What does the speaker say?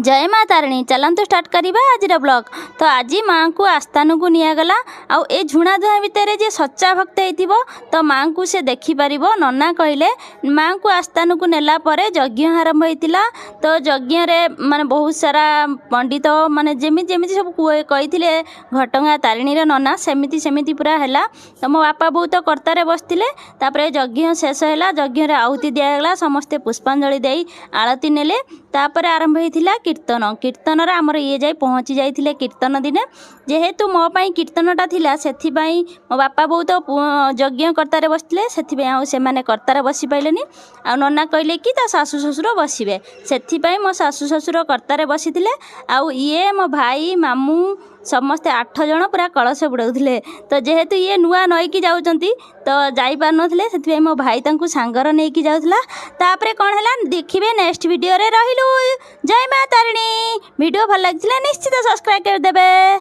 जय माँ तारिणी चलतु स्टार्ट करवा आज ब्लॉग। तो आज माँ को आस्थान को निगला आउ ए झुणा धुआ भितर जे सच्चा भक्त हो तो माँ को से देखिपर। नना कहले माँ को आस्थान को नेला परे यज्ञ आरंभ होता। तो यज्ञ माने बहुत सारा पंडित माने जमी जमी सब कही घटगाँ तारिणी नना सेमती सेमती पूरा है। तो मो बापा बहुत कर्तार बसते यज्ञ शेष है। यज्ञ आहुति दिगला समस्ते पुष्पांजलि दे आलती नेले तापर आरंभ होता कीर्तन। कीर्तन आमर ये जाए पहुँची जाते कीर्तन दिने जेहेतु मो पाई कीर्तनटा थिला से मो बापा बहुत यज्ञ कर्तार बसते से मैंने कर्तार बसी पाइलेनी। आ नना कहले कि ता सासु ससुर बसवे से मो सासु ससुर कर्तार बसी आउ ये मो भाई मामू समस्ते 8 जन पूरा कलश बुड़ाऊे। तो जेहेतु ये नुआ नईकी जाऊँगी तो जापार नथिले से मो भाई तांकु सांगर नहीं कि जाऊला। तापरे कौन है देखिए नेक्स्ट वीडियो रे रहिलु। जय माँ तारिणी। वीडियो भल लगी निश्चित सब्सक्राइब कर देबे।